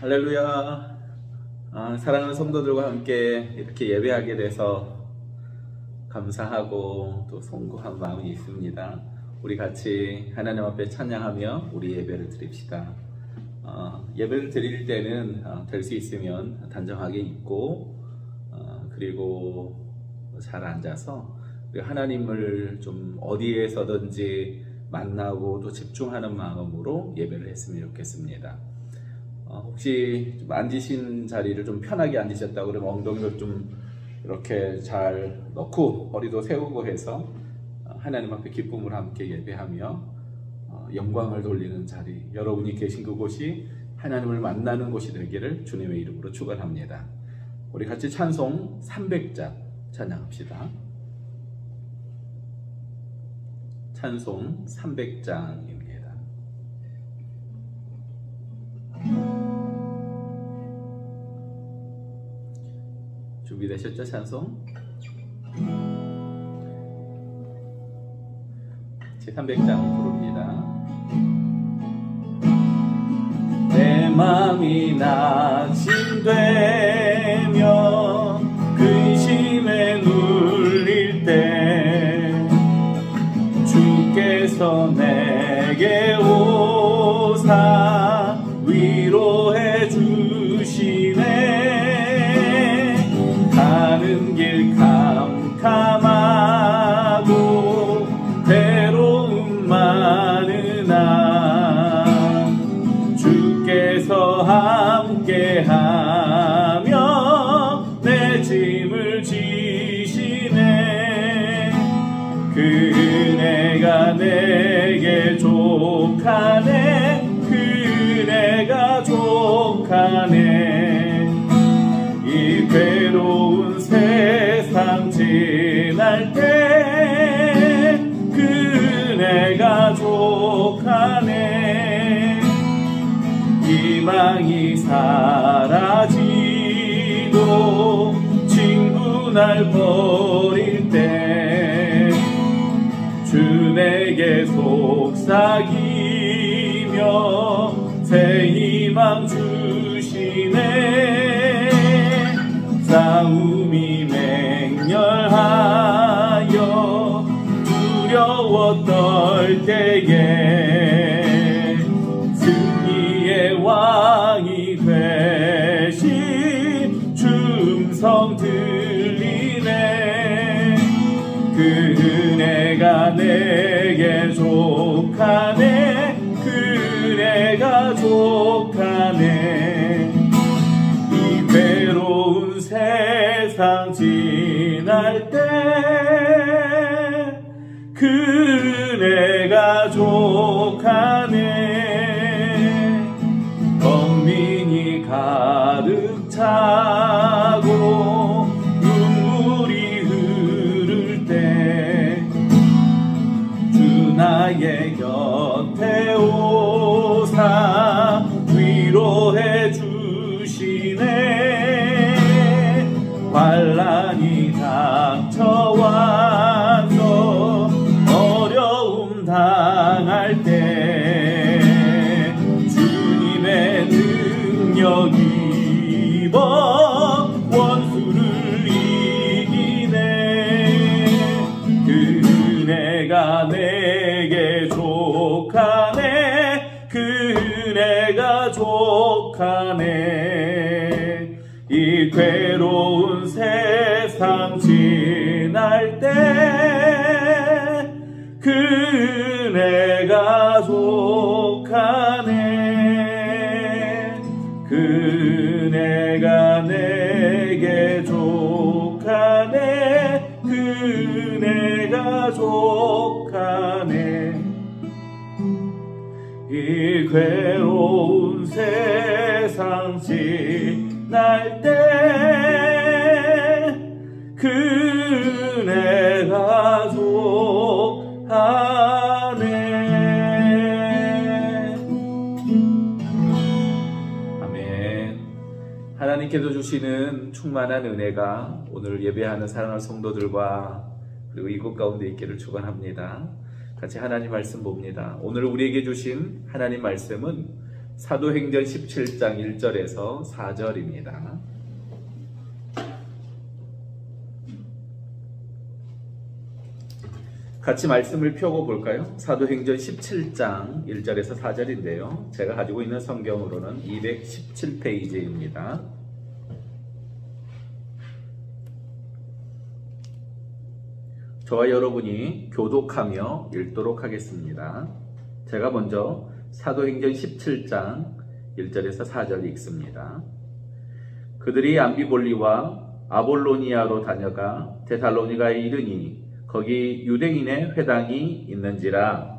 할렐루야. 사랑하는 성도들과 함께 이렇게 예배하게 돼서 감사하고 또 송구한 마음이 있습니다. 우리 같이 하나님 앞에 찬양하며 우리 예배를 드립시다. 예배를 드릴 때는 될 수 있으면 단정하게 입고 그리고 잘 앉아서 하나님을 좀 어디에서든지 만나고 또 집중하는 마음으로 예배를 했으면 좋겠습니다. 혹시 좀 앉으신 자리를 좀 편하게 앉으셨다고 그러면 엉덩이를 좀 이렇게 잘 넣고 허리도 세우고 해서 하나님 앞에 기쁨을 함께 예배하며 영광을 돌리는 자리, 여러분이 계신 그곳이 하나님을 만나는 곳이 되기를 주님의 이름으로 축원합니다. 우리 같이 찬송 300장 찬양합시다. 찬송 300장입니다. 준비되셨죠? 찬송 제 300장 부릅니다. 내 맘이 낙심되며 근심에 눌릴 때 주께서 내게 오사 위로해 주시네. 가는 길 캄캄하고 괴로움 많으나 주께서 함께하며 내 짐을 지시네. 그네가 내게 족하네. 그네가 족하네. 이 괴로운 세상 지날 때 그네가 족하네. 희망이 사라지고 친구 날 버릴 때 주 내게 속삭이며 새 희망 주시네. 싸움이 맹렬하여 두려워 떨 때에 승리의 왕이 되신 주 음성 들리네. 그네가 내게 족하네. 그네가 족하네. 이 괴로운 세상 지날 때 그네가 족하네. 범민이 가득 차고 눈물이 흐를 때 주 나의 곁에 오사 위로해 주시네. 환난이 닥쳐와서 어려움 당할 때 주님의 능력 입어 원수를 이기네. 그네가 내게 족하네. 그네가 족하네. 이 괴로운 세상 지날 때 그네가 족하네. 그네가 내게 족하네. 그네가 족하네. 이 괴로운 세상 지날 때 그네가 족하네. 아멘. 하나님께서 주시는 충만한 은혜가 오늘 예배하는 사랑하는 성도들과 그리고 이곳 가운데 있기를 축원합니다. 같이 하나님 말씀 봅니다. 오늘 우리에게 주신 하나님 말씀은 사도행전 17장 1절에서 4절입니다. 같이 말씀을 펴고 볼까요? 사도행전 17장 1절에서 4절인데요. 제가 가지고 있는 성경으로는 217페이지입니다. 저와 여러분이 교독하며 읽도록 하겠습니다. 제가 먼저 사도행전 17장 1절에서 4절 읽습니다. 그들이 암비볼리와 아볼로니아로 다녀가 데살로니가에 이르니 거기 유대인의 회당이 있는지라.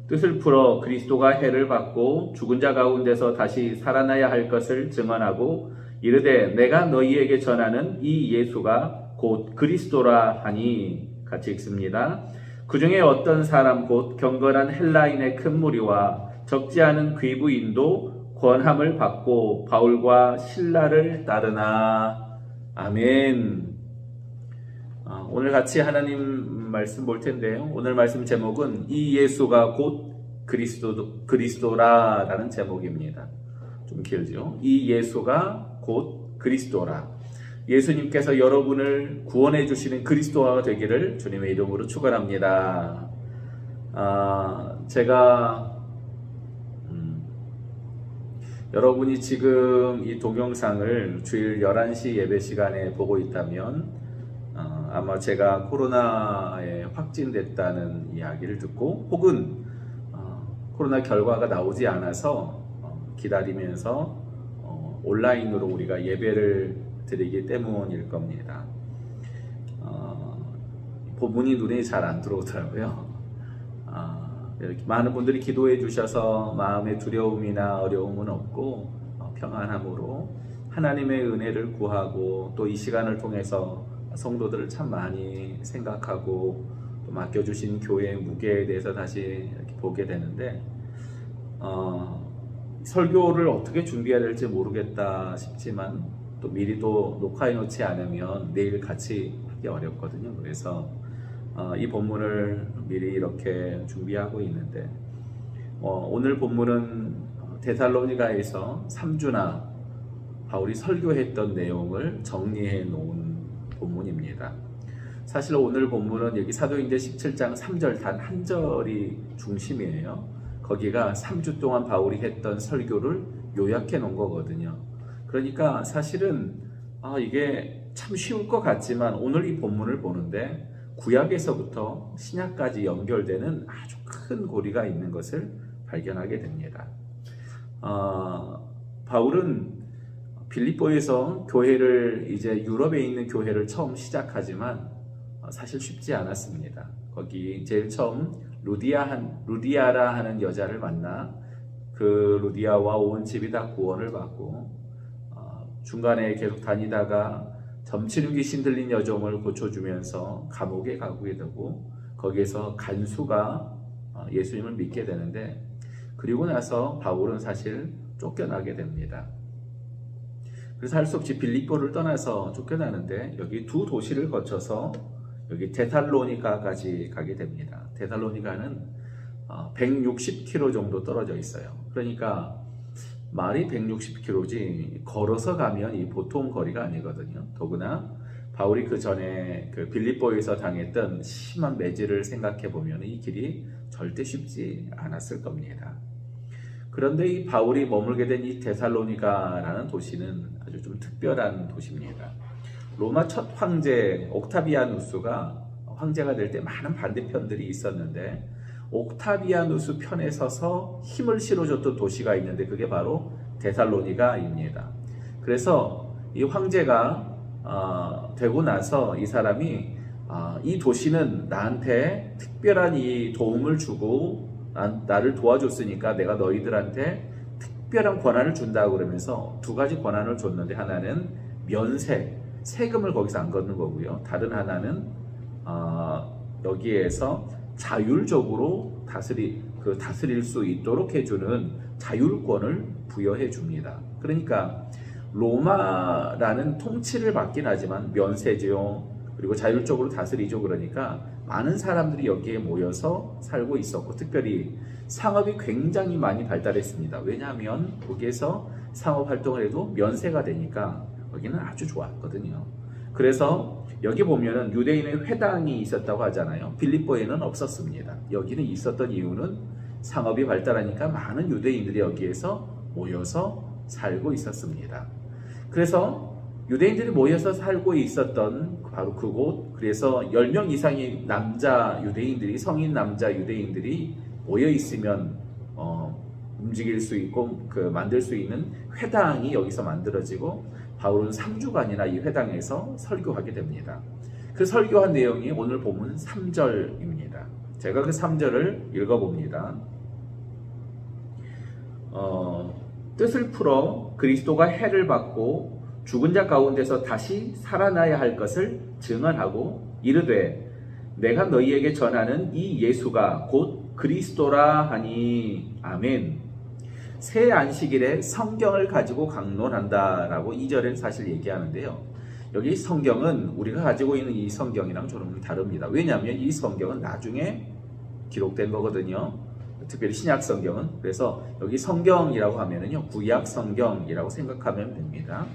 뜻을 풀어 그리스도가 해를 받고 죽은 자 가운데서 다시 살아나야 할 것을 증언하고 이르되 내가 너희에게 전하는 이 예수가 곧 그리스도라 하니. 같이 읽습니다. 그 중에 어떤 사람 곧 경건한 헬라인의 큰 무리와 적지 않은 귀부인도 권함을 받고 바울과 실라를 따르나. 아멘. 오늘 같이 하나님 말씀 볼 텐데요. 오늘 말씀 제목은 이 예수가 곧 그리스도라라는 제목입니다. 좀 길죠. 이 예수가 곧 그리스도라. 예수님께서 여러분을 구원해 주시는 그리스도가 되기를 주님의 이름으로 축원합니다. 제가 여러분이 지금 이 동영상을 주일 11시 예배 시간에 보고 있다면 아마 제가 코로나에 확진됐다는 이야기를 듣고 혹은 코로나 결과가 나오지 않아서 기다리면서 온라인으로 우리가 예배를 드리기 때문일 겁니다. 본문이 눈에 잘 안 들어오더라고요. 이렇게 많은 분들이 기도해 주셔서 마음의 두려움이나 어려움은 없고 평안함으로 하나님의 은혜를 구하고 또 이 시간을 통해서 성도들을 참 많이 생각하고 또 맡겨주신 교회의 무게에 대해서 다시 이렇게 보게 되는데 설교를 어떻게 준비해야 될지 모르겠다 싶지만 또 미리 또 녹화해 놓지 않으면 내일 같이 하기 어렵거든요. 그래서 이 본문을 미리 이렇게 준비하고 있는데 오늘 본문은 데살로니가에서 3주나 바울이 설교했던 내용을 정리해 놓은 본문입니다. 사실 오늘 본문은 여기 사도행전 17장 3절 단 한 절이 중심이에요. 거기가 3주 동안 바울이 했던 설교를 요약해 놓은 거거든요. 그러니까 사실은 이게 참 쉬울 것 같지만 오늘 이 본문을 보는데 구약에서부터 신약까지 연결되는 아주 큰 고리가 있는 것을 발견하게 됩니다. 바울은 빌립보에서 교회를 이제 유럽에 있는 교회를 처음 시작하지만 사실 쉽지 않았습니다. 거기 제일 처음 루디아라 하는 여자를 만나 그 루디아와 온 집이 다 구원을 받고 중간에 계속 다니다가 점치는 귀신 들린 여종을 고쳐주면서 감옥에 가게 되고 거기에서 간수가 예수님을 믿게 되는데 그리고 나서 바울은 사실 쫓겨나게 됩니다. 그래서 할 수 없이 빌립보를 떠나서 쫓겨나는데 여기 두 도시를 거쳐서 여기 데살로니가까지 가게 됩니다. 데살로니가는 160km 정도 떨어져 있어요. 그러니까 말이 160km지 걸어서 가면 이 보통 거리가 아니거든요. 더구나 바울이 그 전에 그 빌립보에서 당했던 심한 매질을 생각해 보면 이 길이 절대 쉽지 않았을 겁니다. 그런데 이 바울이 머물게 된 이 데살로니가라는 도시는 아주 좀 특별한 도시입니다. 로마 첫 황제 옥타비아누스가 황제가 될 때 많은 반대편들이 있었는데 옥타비아누스 편에 서서 힘을 실어줬던 도시가 있는데 그게 바로 데살로니가입니다. 그래서 이 황제가 되고 나서 이 사람이 이 도시는 나한테 특별한 이 도움을 주고 나를 도와줬으니까 내가 너희들한테 특별한 권한을 준다고 그러면서 두 가지 권한을 줬는데 하나는 면세, 세금을 거기서 안 걷는 거고요. 다른 하나는 여기에서 자율적으로 다스릴 수 있도록 해주는 자율권을 부여해 줍니다. 그러니까 로마라는 통치를 받긴 하지만 면세죠. 그리고 자율적으로 다스리죠. 그러니까 많은 사람들이 여기에 모여서 살고 있었고, 특별히 상업이 굉장히 많이 발달했습니다. 왜냐하면 거기에서 상업 활동을 해도 면세가 되니까 여기는 아주 좋았거든요. 그래서 여기 보면은 유대인의 회당이 있었다고 하잖아요. 빌립보에는 없었습니다. 여기는 있었던 이유는 상업이 발달하니까 많은 유대인들이 여기에서 모여서 살고 있었습니다. 그래서 유대인들이 모여서 살고 있었던 바로 그곳, 그래서 10명 이상의 남자 유대인들이, 성인 남자 유대인들이 모여 있으면 움직일 수 있고 만들 수 있는 회당이 여기서 만들어지고, 바울은 3주간이나 이 회당에서 설교하게 됩니다. 그 설교한 내용이 오늘 본문 3절입니다. 제가 그 3절을 읽어봅니다. 뜻을 풀어 그리스도가 해를 받고 죽은 자 가운데서 다시 살아나야 할 것을 증언하고 이르되 내가 너희에게 전하는 이 예수가 곧 그리스도라 하니. 아멘. 새 안식일에 성경을 가지고 강론한다라고 2절에 사실 얘기하는데요. 여기 성경은 우리가 가지고 있는 이 성경이랑 조금 다릅니다. 왜냐하면 이 성경은 나중에 기록된 거거든요. 특별히 신약 성경은. 그래서 여기 성경이라고 하면은요, 구약 성경이라고 생각하면 됩니다.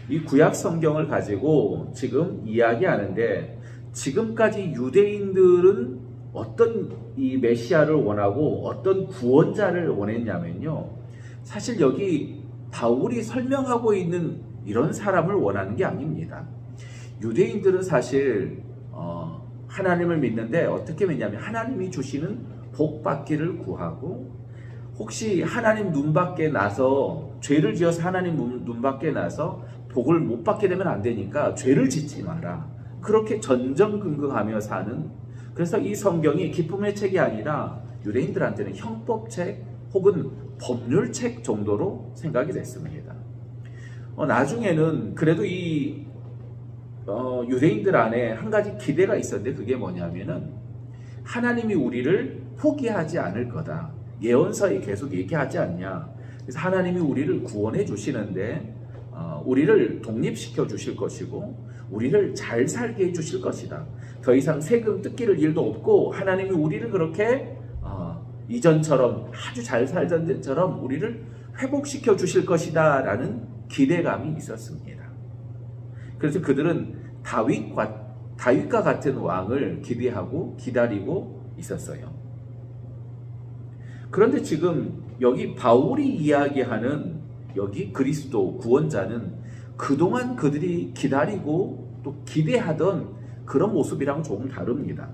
이 구약 성경을 가지고 지금 이야기하는데, 지금까지 유대인들은 어떤 이 메시아를 원하고 어떤 구원자를 원했냐면요, 사실 여기 바울이 설명하고 있는 이런 사람을 원하는 게 아닙니다. 유대인들은 사실 하나님을 믿는데 어떻게 믿냐면 하나님이 주시는 복 받기를 구하고, 혹시 하나님 눈밖에 나서 죄를 지어서 하나님 눈밖에 나서 복을 못 받게 되면 안 되니까 죄를 짓지 마라, 그렇게 전전긍긍하며 사는, 그래서 이 성경이 기쁨의 책이 아니라 유대인들한테는 형법책 혹은 법률책 정도로 생각이 됐습니다. 나중에는 그래도 이 유대인들 안에 한 가지 기대가 있었는데, 그게 뭐냐면은 하나님이 우리를 포기하지 않을 거다. 예언서에 계속 얘기하지 않냐. 그래서 하나님이 우리를 구원해 주시는데 우리를 독립시켜 주실 것이고 우리를 잘 살게 해 주실 것이다. 더 이상 세금 뜯기를 일도 없고 하나님이 우리를 그렇게 이전처럼 아주 잘 살던 때처럼 우리를 회복시켜 주실 것이다 라는 기대감이 있었습니다. 그래서 그들은 다윗과 같은 왕을 기대하고 기다리고 있었어요. 그런데 지금 여기 바울이 이야기하는 여기 그리스도 구원자는 그동안 그들이 기다리고 또 기대하던 그런 모습이랑 조금 다릅니다.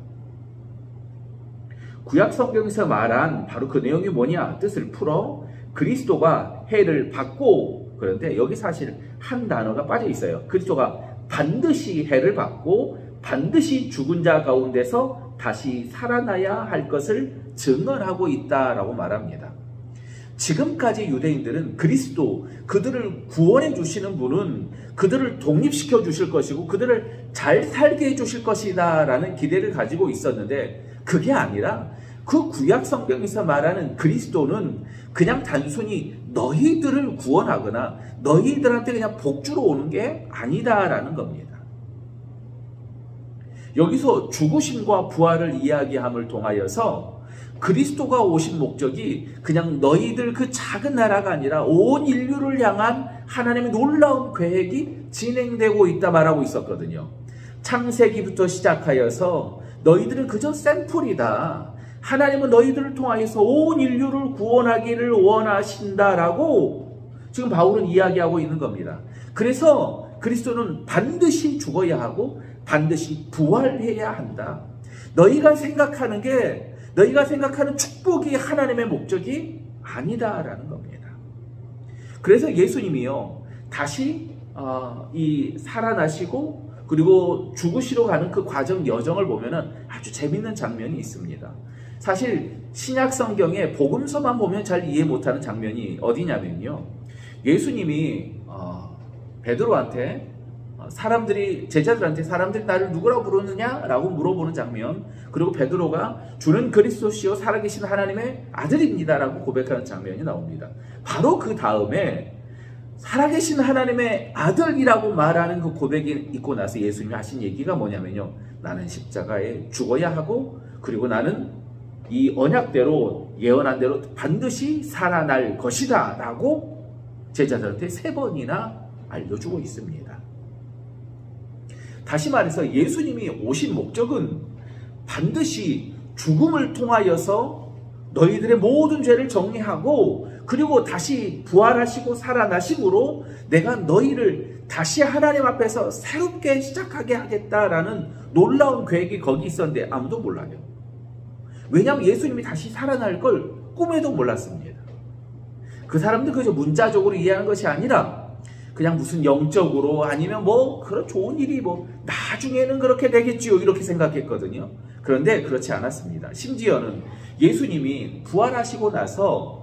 구약 성경에서 말한 바로 그 내용이 뭐냐? 뜻을 풀어 그리스도가 해를 받고, 그런데 여기 사실 한 단어가 빠져 있어요. 그리스도가 반드시 해를 받고 반드시 죽은 자 가운데서 다시 살아나야 할 것을 증언하고 있다라고 말합니다. 지금까지 유대인들은 그리스도, 그들을 구원해 주시는 분은 그들을 독립시켜 주실 것이고 그들을 잘 살게 해 주실 것이다 라는 기대를 가지고 있었는데, 그게 아니라 그 구약 성경에서 말하는 그리스도는 그냥 단순히 너희들을 구원하거나 너희들한테 그냥 복주러 오는 게 아니다라는 겁니다. 여기서 죽으심과 부활을 이야기함을 통하여서 그리스도가 오신 목적이 그냥 너희들 그 작은 나라가 아니라 온 인류를 향한 하나님의 놀라운 계획이 진행되고 있다 말하고 있었거든요. 창세기부터 시작하여서 너희들은 그저 샘플이다. 하나님은 너희들을 통하여서 온 인류를 구원하기를 원하신다라고 지금 바울은 이야기하고 있는 겁니다. 그래서 그리스도는 반드시 죽어야 하고 반드시 부활해야 한다. 너희가 생각하는 축복이 하나님의 목적이 아니다라는 겁니다. 그래서 예수님이요, 다시 살아나시고 그리고 죽으시러 가는 그 과정 여정을 보면은 아주 재밌는 장면이 있습니다. 사실 신약 성경의 복음서만 보면 잘 이해 못하는 장면이 어디냐면요, 예수님이 베드로한테 제자들한테 사람들이 나를 누구라고 부르느냐라고 물어보는 장면, 그리고 베드로가 주는 그리스도시요 살아계신 하나님의 아들입니다라고 고백하는 장면이 나옵니다. 바로 그 다음에 살아계신 하나님의 아들이라고 말하는 그 고백이 있고 나서 예수님이 하신 얘기가 뭐냐면요, 나는 십자가에 죽어야 하고, 그리고 나는 이 언약대로 예언한 대로 반드시 살아날 것이다 라고 제자들한테 3번이나 알려주고 있습니다. 다시 말해서 예수님이 오신 목적은 반드시 죽음을 통하여서 너희들의 모든 죄를 정리하고, 그리고 다시 부활하시고 살아나심으로 내가 너희를 다시 하나님 앞에서 새롭게 시작하게 하겠다라는 놀라운 계획이 거기 있었는데 아무도 몰라요. 왜냐하면 예수님이 다시 살아날 걸 꿈에도 몰랐습니다. 그 사람들 그저 문자적으로 이해하는 것이 아니라 그냥 무슨 영적으로 아니면 뭐 그런 좋은 일이 뭐 나중에는 그렇게 되겠지요 이렇게 생각했거든요. 그런데 그렇지 않았습니다. 심지어는 예수님이 부활하시고 나서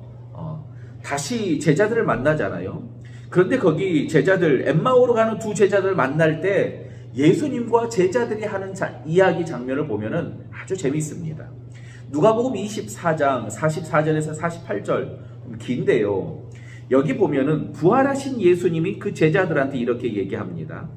다시 제자들을 만나잖아요. 그런데 거기 제자들, 엠마오로 가는 2 제자들을 만날 때 예수님과 제자들이 하는 이야기 장면을 보면은 아주 재미있습니다. 누가복음 24장 44절에서 48절 긴데요. 여기 보면은 부활하신 예수님이 그 제자들한테 이렇게 얘기합니다.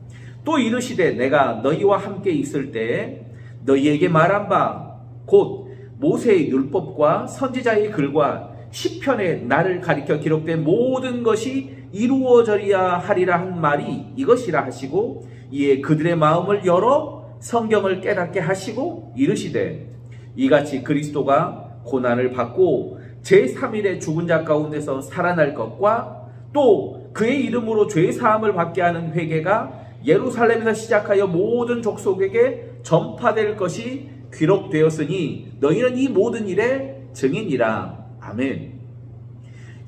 또 이르시되 내가 너희와 함께 있을 때에 너희에게 말한 바 곧 모세의 율법과 선지자의 글과 시편에 나를 가리켜 기록된 모든 것이 이루어져야 하리라 한 말이 이것이라 하시고, 이에 그들의 마음을 열어 성경을 깨닫게 하시고 이르시되 이같이 그리스도가 고난을 받고 제3일에 죽은 자 가운데서 살아날 것과 또 그의 이름으로 죄 사함을 받게 하는 회개가 예루살렘에서 시작하여 모든 족속에게 전파될 것이 기록되었으니 너희는 이 모든 일의 증인이라. 아멘.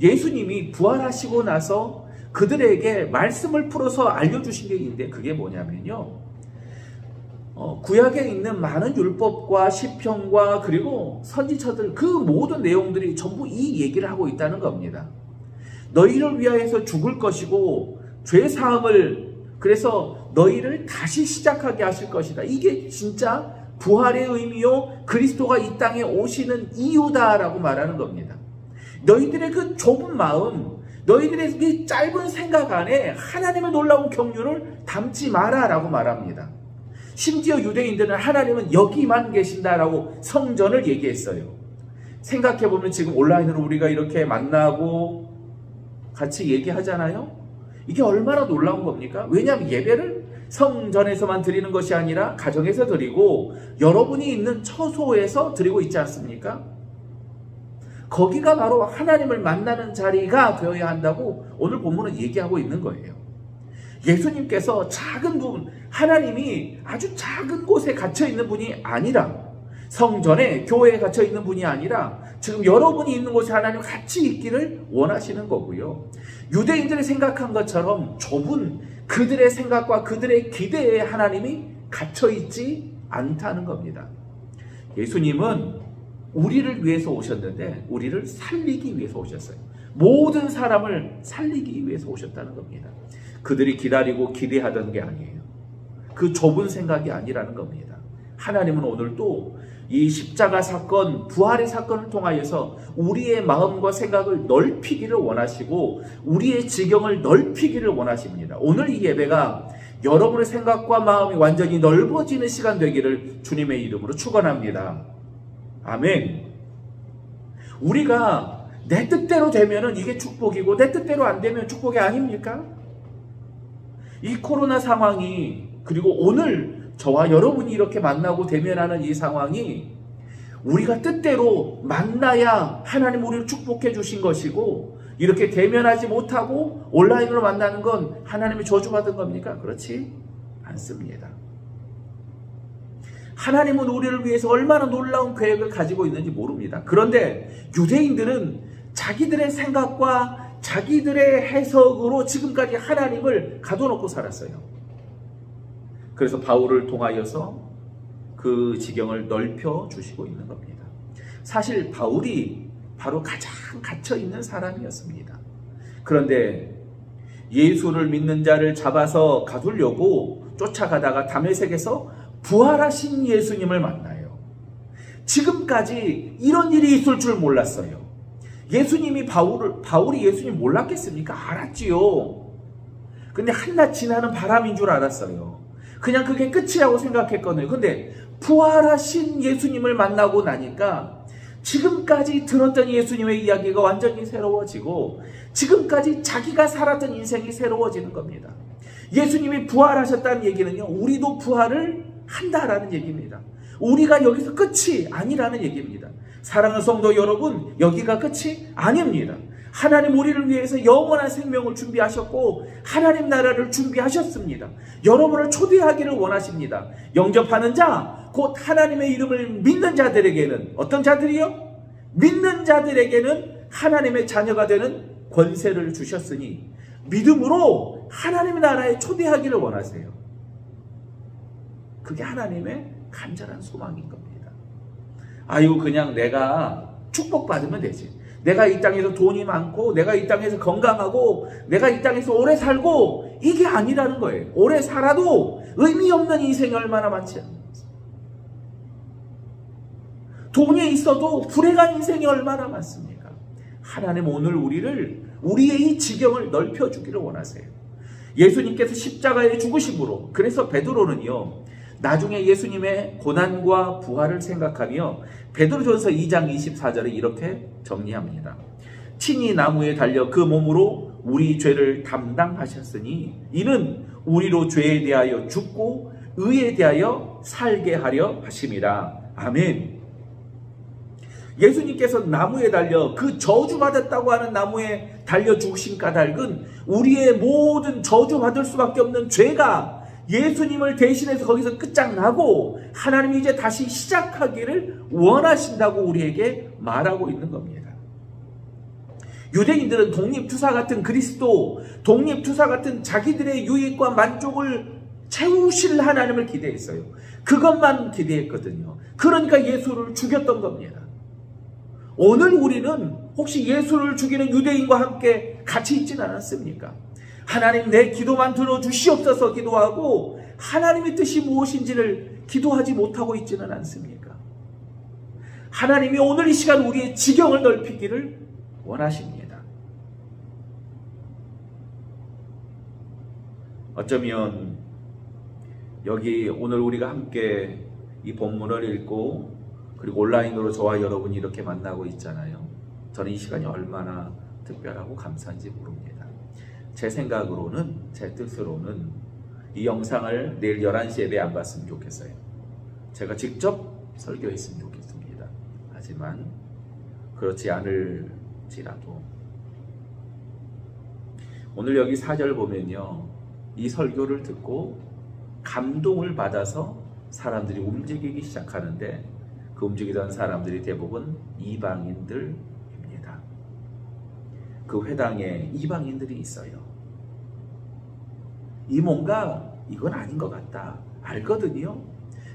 예수님이 부활하시고 나서 그들에게 말씀을 풀어서 알려주신 게 있는데 그게 뭐냐면요, 구약에 있는 많은 율법과 시편과 그리고 선지자들 그 모든 내용들이 전부 이 얘기를 하고 있다는 겁니다. 너희를 위하여서 죽을 것이고 죄사함을, 그래서 너희를 다시 시작하게 하실 것이다. 이게 진짜 부활의 의미요 그리스도가 이 땅에 오시는 이유다라고 말하는 겁니다. 너희들의 그 좁은 마음, 너희들의 그 짧은 생각 안에 하나님의 놀라운 경륜을 담지 마라 라고 말합니다. 심지어 유대인들은 하나님은 여기만 계신다라고 성전을 얘기했어요. 생각해보면 지금 온라인으로 우리가 이렇게 만나고 같이 얘기하잖아요. 이게 얼마나 놀라운 겁니까? 왜냐하면 예배를 성전에서만 드리는 것이 아니라 가정에서 드리고 여러분이 있는 처소에서 드리고 있지 않습니까? 거기가 바로 하나님을 만나는 자리가 되어야 한다고 오늘 본문은 얘기하고 있는 거예요. 예수님께서 작은 부분, 하나님이 아주 작은 곳에 갇혀 있는 분이 아니라, 성전에 교회에 갇혀 있는 분이 아니라 지금 여러분이 있는 곳에 하나님 같이 있기를 원하시는 거고요. 유대인들이 생각한 것처럼 좁은 그들의 생각과 그들의 기대에 하나님이 갇혀 있지 않다는 겁니다. 예수님은 우리를 위해서 오셨는데 우리를 살리기 위해서 오셨어요. 모든 사람을 살리기 위해서 오셨다는 겁니다. 그들이 기다리고 기대하던 게 아니에요. 그 좁은 생각이 아니라는 겁니다. 하나님은 오늘 또 이 십자가 사건, 부활의 사건을 통하여서 우리의 마음과 생각을 넓히기를 원하시고 우리의 지경을 넓히기를 원하십니다. 오늘 이 예배가 여러분의 생각과 마음이 완전히 넓어지는 시간 되기를 주님의 이름으로 축원합니다. 아멘. 우리가 내 뜻대로 되면은 이게 축복이고 내 뜻대로 안 되면 축복이 아닙니까? 이 코로나 상황이, 그리고 오늘 저와 여러분이 이렇게 만나고 대면하는 이 상황이 우리가 뜻대로 만나야 하나님 우리를 축복해 주신 것이고, 이렇게 대면하지 못하고 온라인으로 만나는 건 하나님이 저주받은 겁니까? 그렇지 않습니다. 하나님은 우리를 위해서 얼마나 놀라운 계획을 가지고 있는지 모릅니다. 그런데 유대인들은 자기들의 생각과 자기들의 해석으로 지금까지 하나님을 가둬놓고 살았어요. 그래서 바울을 통하여서 그 지경을 넓혀 주시고 있는 겁니다. 사실 바울이 바로 가장 갇혀있는 사람이었습니다. 그런데 예수를 믿는 자를 잡아서 가두려고 쫓아가다가 다메섹에서 부활하신 예수님을 만나요. 지금까지 이런 일이 있을 줄 몰랐어요. 예수님이 바울이 예수님 몰랐겠습니까? 알았지요. 근데 한낱 지나는 바람인 줄 알았어요. 그냥 그게 끝이라고 생각했거든요. 근데 부활하신 예수님을 만나고 나니까 지금까지 들었던 예수님의 이야기가 완전히 새로워지고 지금까지 자기가 살았던 인생이 새로워지는 겁니다. 예수님이 부활하셨다는 얘기는요, 우리도 부활을 한다라는 얘기입니다. 우리가 여기서 끝이 아니라는 얘기입니다. 사랑하는 성도 여러분, 여기가 끝이 아닙니다. 하나님 우리를 위해서 영원한 생명을 준비하셨고 하나님 나라를 준비하셨습니다. 여러분을 초대하기를 원하십니다. 영접하는 자, 곧 하나님의 이름을 믿는 자들에게는, 어떤 자들이요? 믿는 자들에게는 하나님의 자녀가 되는 권세를 주셨으니 믿음으로 하나님의 나라에 초대하기를 원하세요. 그게 하나님의 간절한 소망인 겁니다. 아유, 그냥 내가 축복받으면 되지. 내가 이 땅에서 돈이 많고 내가 이 땅에서 건강하고 내가 이 땅에서 오래 살고, 이게 아니라는 거예요. 오래 살아도 의미 없는 인생이 얼마나 많지 않습니까? 돈이 있어도 불행한 인생이 얼마나 많습니까? 하나님 오늘 우리의 이 지경을 넓혀주기를 원하세요. 예수님께서 십자가에 죽으심으로, 그래서 베드로는요, 나중에 예수님의 고난과 부활을 생각하며 베드로전서 2장 24절에 이렇게 정리합니다. 친히 나무에 달려 그 몸으로 우리 죄를 담당하셨으니 이는 우리로 죄에 대하여 죽고 의에 대하여 살게 하려 하심이라. 아멘. 예수님께서 나무에 달려, 그 저주받았다고 하는 나무에 달려 죽으신 까닭은 우리의 모든 저주받을 수밖에 없는 죄가 예수님을 대신해서 거기서 끝장나고 하나님이 이제 다시 시작하기를 원하신다고 우리에게 말하고 있는 겁니다. 유대인들은 독립투사 같은 그리스도, 독립투사 같은 자기들의 유익과 만족을 채우실 하나님을 기대했어요. 그것만 기대했거든요. 그러니까 예수를 죽였던 겁니다. 오늘 우리는 혹시 예수를 죽이는 유대인과 함께 같이 있지는 않았습니까? 하나님, 내 기도만 들어주시옵소서 기도하고 하나님의 뜻이 무엇인지를 기도하지 못하고 있지는 않습니까? 하나님이 오늘 이 시간 우리의 지경을 넓히기를 원하십니다. 어쩌면 여기 오늘 우리가 함께 이 본문을 읽고 그리고 온라인으로 저와 여러분이 이렇게 만나고 있잖아요. 저는 이 시간이 얼마나 특별하고 감사한지 모릅니다. 제 생각으로는, 제 뜻으로는 이 영상을 내일 11시 예배 안 봤으면 좋겠어요. 제가 직접 설교했으면 좋겠습니다. 하지만 그렇지 않을지라도 오늘 여기 4절 보면요, 이 설교를 듣고 감동을 받아서 사람들이 움직이기 시작하는데 그 움직이던 사람들이 대부분 이방인들입니다. 그 회당에 이방인들이 있어요. 이 뭔가 이건 아닌 것 같다 알거든요.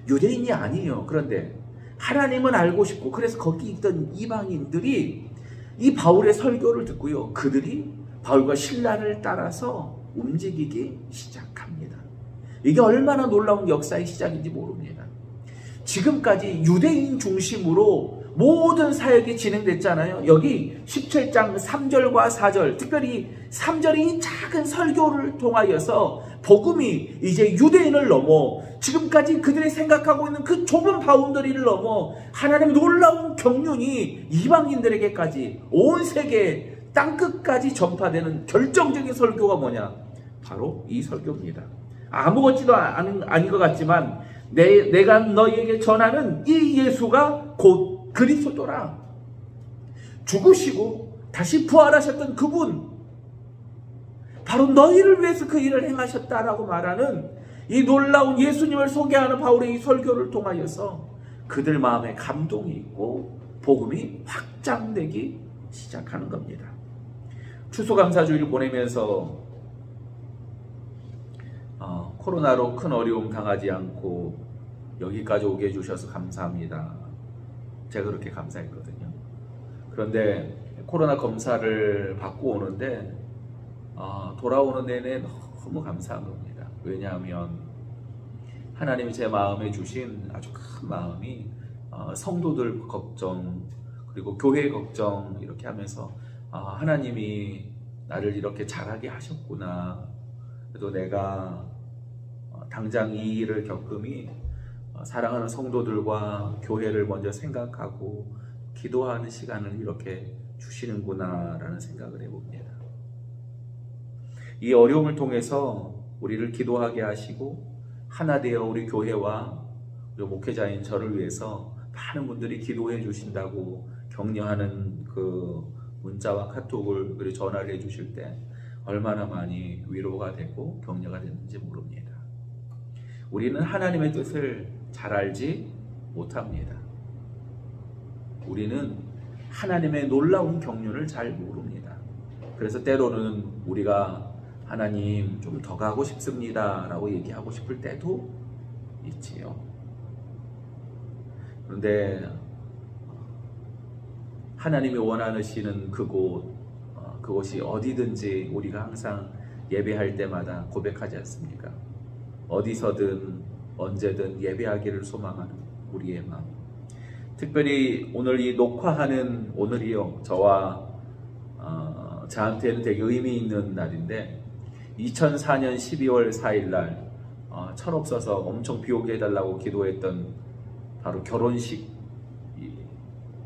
유대인이 아니에요. 그런데 하나님은 알고 싶고, 그래서 거기 있던 이방인들이 이 바울의 설교를 듣고요, 그들이 바울과 신라를 따라서 움직이기 시작합니다. 이게 얼마나 놀라운 역사의 시작인지 모릅니다. 지금까지 유대인 중심으로 모든 사역이 진행됐잖아요. 여기 17장 3절과 4절, 특별히 3절이 작은 설교를 통하여서 복음이 이제 유대인을 넘어 지금까지 그들이 생각하고 있는 그 좁은 바운더리를 넘어 하나님의 놀라운 경륜이 이방인들에게까지, 온 세계 땅끝까지 전파되는 결정적인 설교가 뭐냐? 바로 이 설교입니다. 아무것도 아닌 것 같지만 내가 너희에게 전하는 이 예수가 곧 그리스도라. 죽으시고 다시 부활하셨던 그분, 바로 너희를 위해서 그 일을 행하셨다라고 말하는 이 놀라운 예수님을 소개하는 바울의 이 설교를 통하여서 그들 마음에 감동이 있고 복음이 확장되기 시작하는 겁니다. 추수감사주의를 보내면서 코로나로 큰 어려움 당하지 않고 여기까지 오게 해주셔서 감사합니다. 제가 그렇게 감사했거든요. 그런데 코로나 검사를 받고 오는데 돌아오는 내내 너무 감사한 겁니다. 왜냐하면 하나님이 제 마음에 주신 아주 큰 마음이 성도들 걱정, 그리고 교회 걱정, 이렇게 하면서 하나님이 나를 이렇게 잘하게 하셨구나, 그래도 내가 당장 이 일을 겪음이 사랑하는 성도들과 교회를 먼저 생각하고 기도하는 시간을 이렇게 주시는구나 라는 생각을 해봅니다. 이 어려움을 통해서 우리를 기도하게 하시고 하나 되어 우리 교회와 우리 목회자인 저를 위해서 많은 분들이 기도해 주신다고 격려하는 그 문자와 카톡을 그리고 전화를 해 주실 때 얼마나 많이 위로가 되고 격려가 됐는지 모릅니다. 우리는 하나님의 뜻을 잘 알지 못합니다. 우리는 하나님의 놀라운 경륜을 잘 모릅니다. 그래서 때로는 우리가 하나님 좀 더 가고 싶습니다 라고 얘기하고 싶을 때도 있지요. 그런데 하나님이 원하시는 그곳이 어디든지 우리가 항상 예배할 때마다 고백하지 않습니까? 어디서든 언제든 예배하기를 소망하는 우리의 마음. 특별히 오늘 이 녹화하는 오늘이요, 저한테는 되게 의미 있는 날인데 2004년 12월 4일 날 철없어서 엄청 비 오게 해달라고 기도했던 바로 결혼식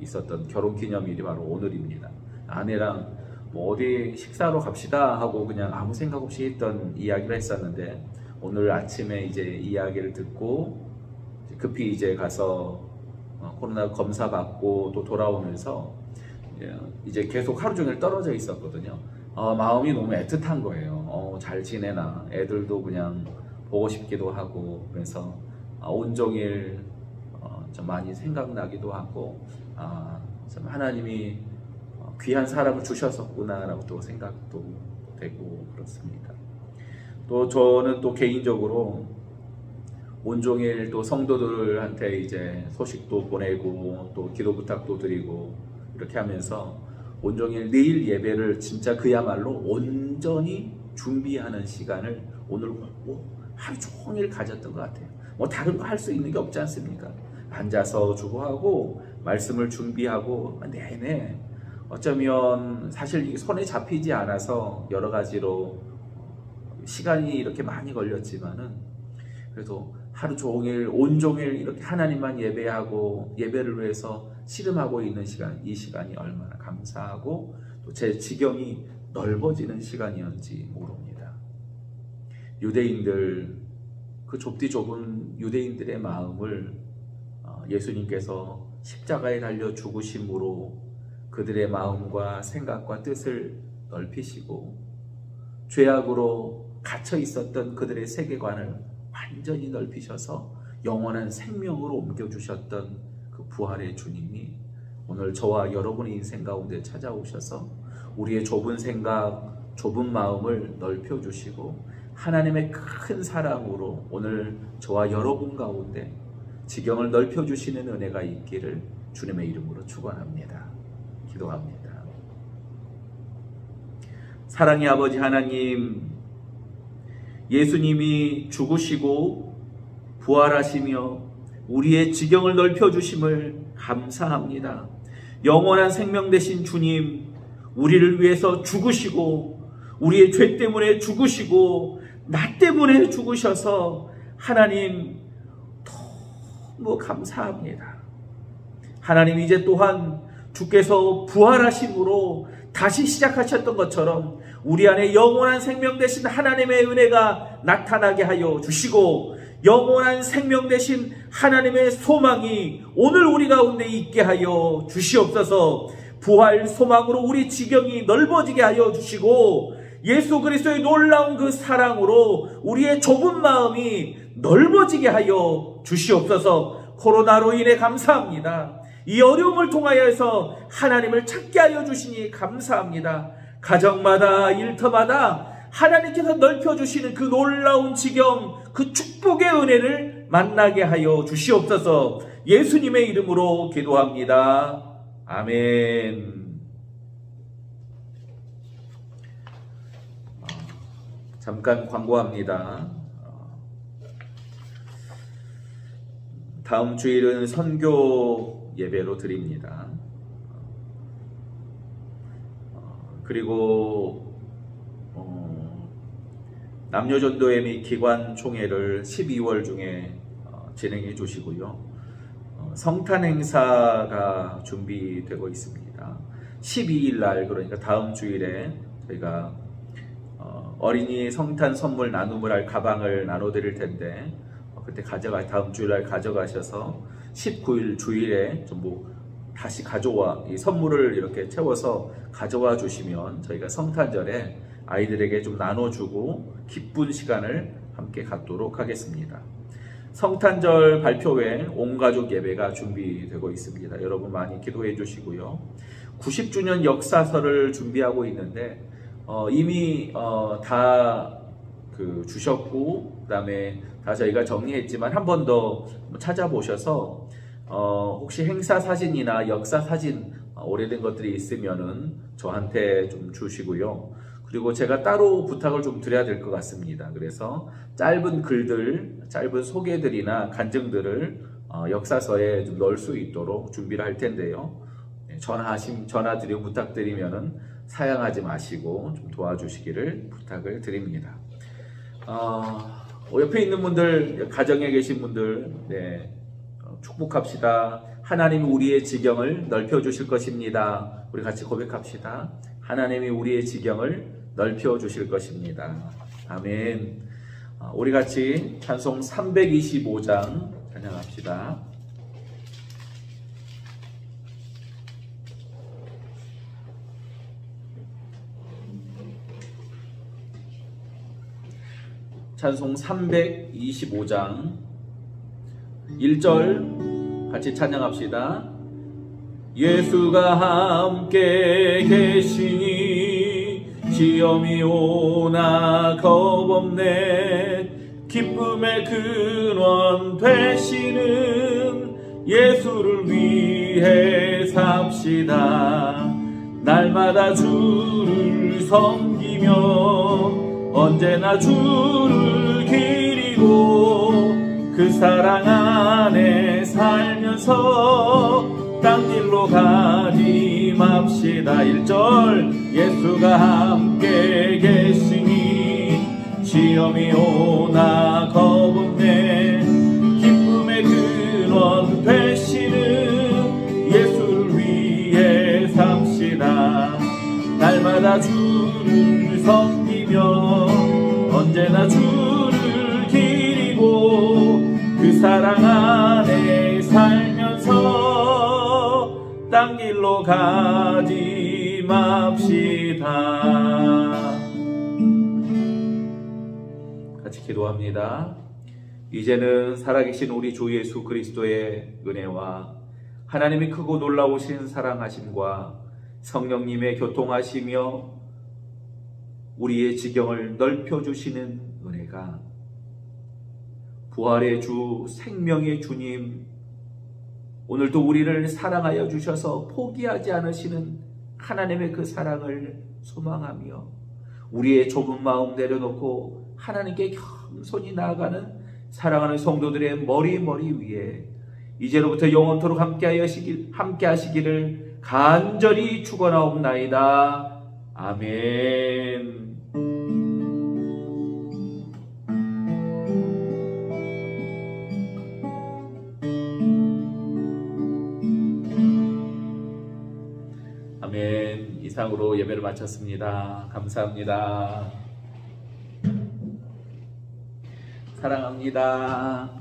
있었던 결혼기념일이 바로 오늘입니다. 아내랑 뭐 어디 식사로 갑시다 하고 그냥 아무 생각 없이 했던 이야기를 했었는데 오늘 아침에 이제 이야기를 듣고 급히 이제 가서 코로나 검사 받고 또 돌아오면서 이제 계속 하루 종일 떨어져 있었거든요. 마음이 너무 애틋한 거예요. 잘 지내나, 애들도 그냥 보고 싶기도 하고, 그래서 온종일 좀 많이 생각나기도 하고, 참 하나님이 귀한 사람을 주셨었구나 라고 또 생각도 되고 그렇습니다. 또 저는 또 개인적으로 온종일 또 성도들한테 이제 소식도 보내고 또 기도 부탁도 드리고 이렇게 하면서 온종일 내일 예배를 진짜 그야말로 온전히 준비하는 시간을 오늘 하루 종일 가졌던 것 같아요. 뭐 다른 거 할 수 있는 게 없지 않습니까? 앉아서 주고하고 말씀을 준비하고 내내 어쩌면 사실 손에 잡히지 않아서 여러 가지로 시간이 이렇게 많이 걸렸지만은 그래도 하루 종일 온종일 이렇게 하나님만 예배하고 예배를 위해서 씨름하고 있는 시간, 이 시간이 얼마나 감사하고 또 제 지경이 넓어지는 시간이었는지 모릅니다. 유대인들, 그 좁디 좁은 유대인들의 마음을 예수님께서 십자가에 달려 죽으심으로 그들의 마음과 생각과 뜻을 넓히시고 죄악으로 갇혀 있었던 그들의 세계관을 완전히 넓히셔서 영원한 생명으로 옮겨주셨던 그 부활의 주님이 오늘 저와 여러분의 인생 가운데 찾아오셔서 우리의 좁은 생각, 좁은 마음을 넓혀주시고 하나님의 큰 사랑으로 오늘 저와 여러분 가운데 지경을 넓혀주시는 은혜가 있기를 주님의 이름으로 축원합니다. 기도합니다. 사랑의 아버지 하나님, 예수님이 죽으시고 부활하시며 우리의 지경을 넓혀주심을 감사합니다. 영원한 생명 되신 주님, 우리를 위해서 죽으시고 우리의 죄 때문에 죽으시고 나 때문에 죽으셔서 하나님 너무 감사합니다. 하나님, 이제 또한 주께서 부활하심으로 다시 시작하셨던 것처럼 우리 안에 영원한 생명 되신 하나님의 은혜가 나타나게 하여 주시고 영원한 생명 되신 하나님의 소망이 오늘 우리 가운데 있게 하여 주시옵소서. 부활 소망으로 우리 지경이 넓어지게 하여 주시고 예수 그리스도의 놀라운 그 사랑으로 우리의 좁은 마음이 넓어지게 하여 주시옵소서. 코로나로 인해 감사합니다. 이 어려움을 통하여서 하나님을 찾게 하여 주시니 감사합니다. 가정마다 일터마다 하나님께서 넓혀주시는 그 놀라운 지경, 그 축복의 은혜를 만나게 하여 주시옵소서. 예수님의 이름으로 기도합니다. 아멘. 잠깐 광고합니다. 다음 주일은 선교 예배로 드립니다. 그리고 남녀전도회 및 기관총회를 12월 중에 진행해 주시고요. 성탄 행사가 준비되고 있습니다. 12일 날, 그러니까 다음 주일에 저희가 어린이 성탄 선물 나눔을 할 가방을 나눠드릴 텐데, 그때 다음 주일날 가져가셔서 19일 주일에 전부 다시 이 선물을 이렇게 채워서 가져와 주시면 저희가 성탄절에 아이들에게 좀 나눠주고 기쁜 시간을 함께 갖도록 하겠습니다. 성탄절 발표회 온가족 예배가 준비되고 있습니다. 여러분 많이 기도해 주시고요. 90주년 역사서를 준비하고 있는데 이미 다 주셨고, 그 다음에 다 저희가 정리했지만 한 번 더 찾아보셔서 혹시 행사 사진이나 역사 사진 오래된 것들이 있으면은 저한테 좀 주시고요. 그리고 제가 따로 부탁을 좀 드려야 될 것 같습니다. 그래서 짧은 글들, 짧은 소개들이나 간증들을 역사서에 좀 넣을 수 있도록 준비를 할 텐데요. 전화드리고 부탁드리면은 사양하지 마시고 좀 도와주시기를 부탁을 드립니다. 옆에 있는 분들, 가정에 계신 분들, 네, 축복합시다. 하나님이 우리의 지경을 넓혀주실 것입니다. 우리 같이 고백합시다. 하나님이 우리의 지경을 넓혀주실 것입니다. 아멘. 우리 같이 찬송 325장 찬양합시다. 찬송 325장 1절 같이 찬양합시다. 예수가 함께 계시니 시험이 오나 겁없네. 기쁨의 근원 되시는 예수를 위해 삽시다. 날마다 주를 섬기며 언제나 주를 기리고 그 사랑 안에 살면서 딴 길로 가지 맙시다. 1절 예수가 함께 계시니 시험이 오나 겁없네. 기쁨의 근원 되시는 예수를 위해 삽시다. 날마다 주를 섬기며 언제나 주를 기리고 그 사랑 안에 살면서 딴 길로 가지 맙시다. 같이 기도합니다. 이제는 살아계신 우리 주 예수 그리스도의 은혜와 하나님이 크고 놀라우신 사랑하심과 성령님의 교통하시며 우리의 지경을 넓혀주시는 은혜가, 부활의 주, 생명의 주님, 오늘도 우리를 사랑하여 주셔서 포기하지 않으시는 하나님의 그 사랑을 소망하며 우리의 좁은 마음 내려놓고 하나님께 겸손히 나아가는 사랑하는 성도들의 머리 위에 이제로부터 영원토록 함께 하시기를 간절히 축원하옵나이다. 아멘. 아멘. 이상으로 예배를 마쳤습니다. 감사합니다. 사랑합니다.